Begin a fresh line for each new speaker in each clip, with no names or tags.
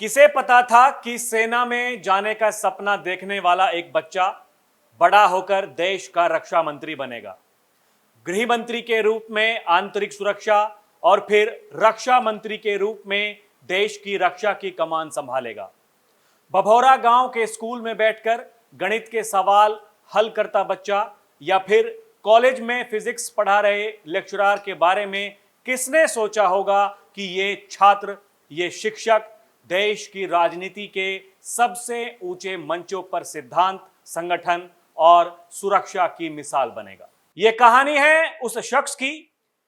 किसे पता था कि सेना में जाने का सपना देखने वाला एक बच्चा बड़ा होकर देश का रक्षा मंत्री बनेगा। गृह मंत्री के रूप में आंतरिक सुरक्षा और फिर रक्षा मंत्री के रूप में देश की रक्षा की कमान संभालेगा। बभौरा गांव के स्कूल में बैठकर गणित के सवाल हल करता बच्चा या फिर कॉलेज में फिजिक्स पढ़ा रहे लेक्चरर के बारे में किसने सोचा होगा कि ये छात्र, ये शिक्षक देश की राजनीति के सबसे ऊंचे मंचों पर सिद्धांत, संगठन और सुरक्षा की मिसाल बनेगा। यह कहानी है उस शख्स की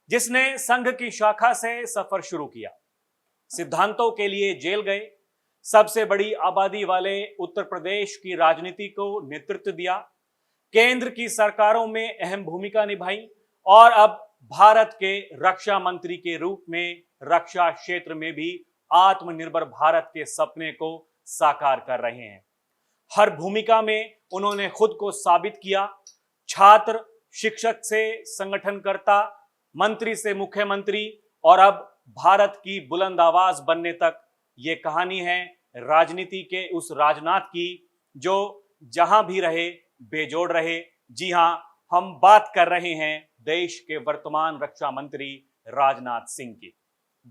जिसने संघ की शाखा से सफर शुरू किया, सिद्धांतों के लिए जेल गए, सबसे बड़ी आबादी वाले उत्तर प्रदेश की राजनीति को नेतृत्व दिया, केंद्र की सरकारों में अहम भूमिका निभाई और अब भारत के रक्षा मंत्री के रूप में रक्षा क्षेत्र में भी आत्मनिर्भर भारत के सपने को साकार कर रहे हैं। हर भूमिका में उन्होंने खुद को साबित किया। छात्र, शिक्षक से संगठनकर्ता, मंत्री से मुख्यमंत्री और अब भारत की बुलंद आवाज बनने तक। ये कहानी है राजनीति के उस राजनाथ की जो जहां भी रहे बेजोड़ रहे। जी हां, हम बात कर रहे हैं देश के वर्तमान रक्षा मंत्री राजनाथ सिंह की।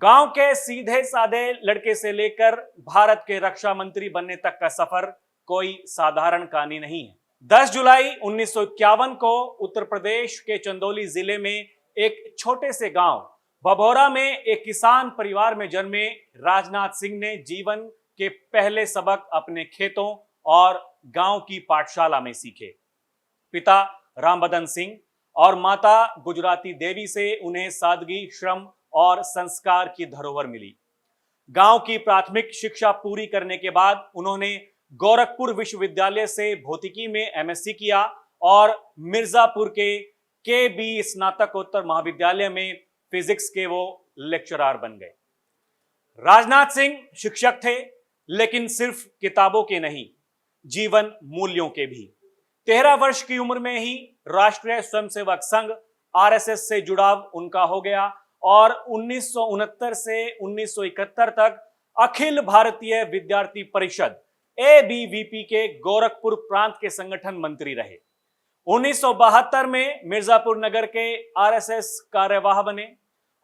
गांव के सीधे साधे लड़के से लेकर भारत के रक्षा मंत्री बनने तक का सफर कोई साधारण कहानी नहीं है। 10 जुलाई 1951 को उत्तर प्रदेश के चंदौली जिले में एक छोटे से गांव बभौरा में एक किसान परिवार में जन्मे राजनाथ सिंह ने जीवन के पहले सबक अपने खेतों और गांव की पाठशाला में सीखे। पिता रामबदन सिंह और माता गुजराती देवी से उन्हें सादगी, श्रम और संस्कार की धरोहर मिली। गांव की प्राथमिक शिक्षा पूरी करने के बाद उन्होंने गोरखपुर विश्वविद्यालय से भौतिकी में एमएससी किया और मिर्जापुर के बी स्नातकोत्तर महाविद्यालय में फिजिक्स के वो लेक्चरर बन गए। राजनाथ सिंह शिक्षक थे, लेकिन सिर्फ किताबों के नहीं, जीवन मूल्यों के भी। 13 वर्ष की उम्र में ही राष्ट्रीय स्वयंसेवक संघ आरएसएस से जुड़ाव उनका हो गया और 1969 से 1971 तक अखिल भारतीय विद्यार्थी परिषद एबीवीपी के गोरखपुर प्रांत के संगठन मंत्री रहे। 1972 में मिर्जापुर नगर के आरएसएस कार्यवाह बने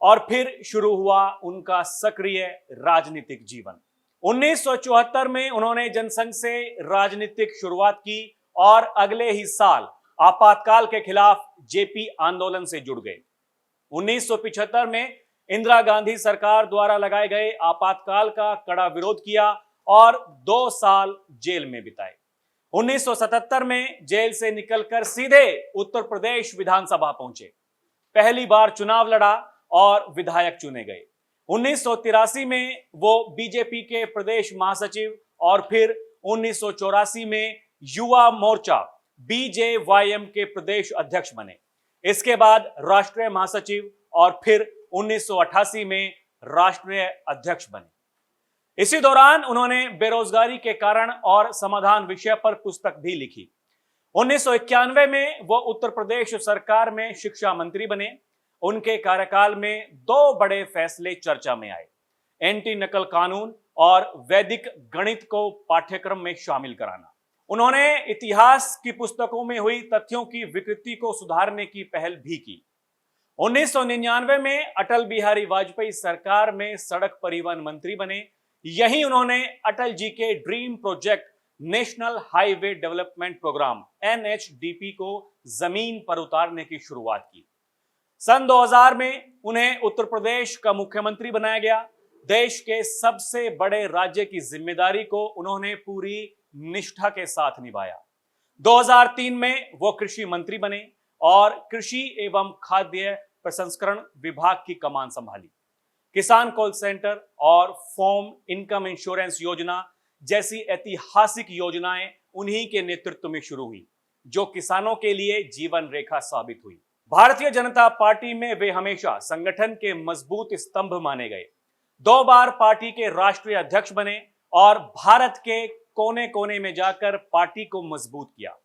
और फिर शुरू हुआ उनका सक्रिय राजनीतिक जीवन। 1974 में उन्होंने जनसंघ से राजनीतिक शुरुआत की और अगले ही साल आपातकाल के खिलाफ जेपी आंदोलन से जुड़ गए। 1975 में इंदिरा गांधी सरकार द्वारा लगाए गए आपातकाल का कड़ा विरोध किया और 2 साल जेल में बिताए। 1977 में जेल से निकलकर सीधे उत्तर प्रदेश विधानसभा पहुंचे। पहली बार चुनाव लड़ा और विधायक चुने गए। 1983 में वो बीजेपी के प्रदेश महासचिव और फिर 1984 में युवा मोर्चा बीजेवाईएम के प्रदेश अध्यक्ष बने। इसके बाद राष्ट्रीय महासचिव और फिर 1988 में राष्ट्रीय अध्यक्ष बने। इसी दौरान उन्होंने बेरोजगारी के कारण और समाधान विषय पर पुस्तक भी लिखी। 1991 में वो उत्तर प्रदेश सरकार में शिक्षा मंत्री बने। उनके कार्यकाल में 2 बड़े फैसले चर्चा में आए: एंटी नकल कानून और वैदिक गणित को पाठ्यक्रम में शामिल कराना। उन्होंने इतिहास की पुस्तकों में हुई तथ्यों की विकृति को सुधारने की पहल भी की। 1999 में अटल बिहारी वाजपेयी सरकार में सड़क परिवहन मंत्री बने। यहीं उन्होंने अटल जी के dream project national highway development programme NHDP को जमीन पर उतारने की शुरुआत की। सन 2000 में उन्हें उत्तर प्रदेश का मुख्यमंत्री बनाया गया। देश के सबसे बड़े राज्य की जिम्मेदारी को उन्होंने पूरी निष्ठा के साथ निभाया। 2003 में वो कृषि मंत्री बने और कृषि एवं खाद्य प्रसंस्करण विभाग की कमान संभाली। किसान कॉल सेंटर और फार्म इनकम इंश्योरेंस योजना जैसी ऐतिहासिक योजनाएं उन्हीं के नेतृत्व में शुरू हुई, जो किसानों के लिए जीवन रेखा साबित हुई। भारतीय जनता पार्टी में वे हमेशा संगठन के मजबूत स्तंभ माने गए। 2 बार पार्टी के राष्ट्रीय अध्यक्ष बने और भारत के कोने कोने में जाकर पार्टी को मजबूत किया।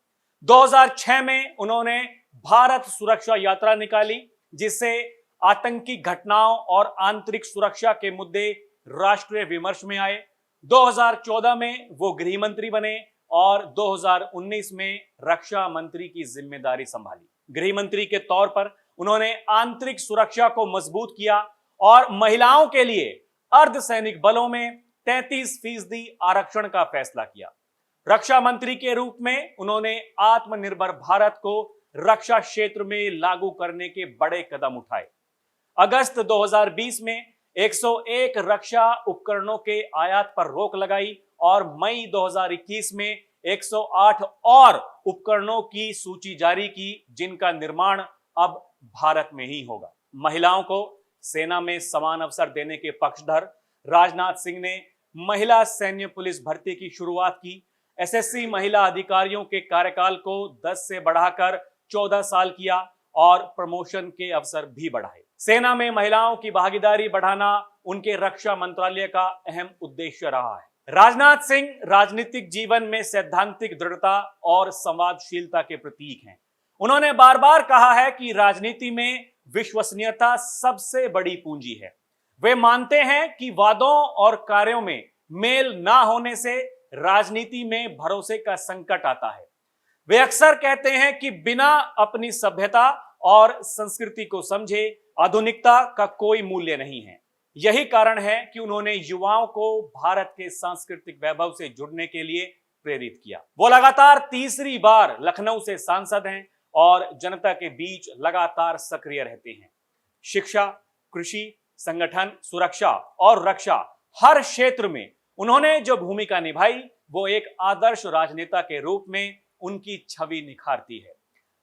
2006 में उन्होंने भारत सुरक्षा यात्रा निकाली, जिससे आतंकी घटनाओं और आंतरिक सुरक्षा के मुद्दे राष्ट्रीय विमर्श में आए। 2014 में वो गृह मंत्री बने और 2019 में रक्षा मंत्री की जिम्मेदारी संभाली। गृह मंत्री के तौर पर उन्होंने आंतरिक सुरक्षा को मजबूत किया और महिलाओं के लिए अर्धसैनिक बलों में 33% आरक्षण का फैसला किया। रक्षा मंत्री के रूप में उन्होंने आत्मनिर्भर भारत को रक्षा क्षेत्र में लागू करने के बड़े कदम उठाए। अगस्त 2020 में 101 रक्षा उपकरणों के आयात पर रोक लगाई और मई 2021 में 108 और उपकरणों की सूची जारी की, जिनका निर्माण अब भारत में ही होगा। महिलाओं को सेना में समान अवसर देने के पक्षधर राजनाथ सिंह ने महिला सैन्य पुलिस भर्ती की शुरुआत की। एसएससी महिला अधिकारियों के कार्यकाल को 10 से बढ़ाकर 14 साल किया और प्रमोशन के अवसर भी बढ़ाए। सेना में महिलाओं की भागीदारी बढ़ाना उनके रक्षा मंत्रालय का अहम उद्देश्य रहा है। राजनाथ सिंह राजनीतिक जीवन में सैद्धांतिक दृढ़ता और संवादशीलता के प्रतीक हैं। उन्होंने बार बार कहा है कि राजनीति में विश्वसनीयता सबसे बड़ी पूंजी है। वे मानते हैं कि वादों और कार्यों में मेल ना होने से राजनीति में भरोसे का संकट आता है। वे अक्सर कहते हैं कि बिना अपनी सभ्यता और संस्कृति को समझे आधुनिकता का कोई मूल्य नहीं है। यही कारण है कि उन्होंने युवाओं को भारत के सांस्कृतिक वैभव से जुड़ने के लिए प्रेरित किया। वो लगातार तीसरी बार लखनऊ से सांसद हैं और जनता के बीच लगातार सक्रिय रहते हैं। शिक्षा, कृषि, संगठन, सुरक्षा और रक्षा, हर क्षेत्र में उन्होंने जो भूमिका निभाई वो एक आदर्श राजनेता के रूप में उनकी छवि निखारती है।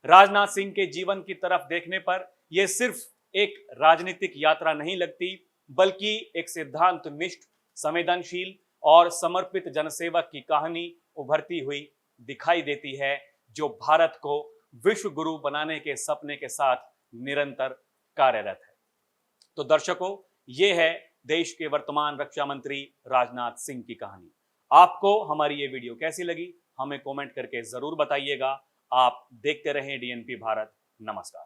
राजनाथ सिंह के जीवन की तरफ देखने पर यह सिर्फ एक राजनीतिक यात्रा नहीं लगती, बल्कि एक सिद्धांतनिष्ठ, संवेदनशील और समर्पित जनसेवक की कहानी उभरती हुई दिखाई देती है, जो भारत को विश्व गुरु बनाने के सपने के साथ निरंतर कार्यरत है। तो दर्शकों, ये है देश के वर्तमान रक्षा मंत्री राजनाथ सिंह की कहानी। आपको हमारी ये वीडियो कैसी लगी, हमें कमेंट करके जरूर बताइएगा। आप देखते रहें डीएनपी भारत। नमस्कार।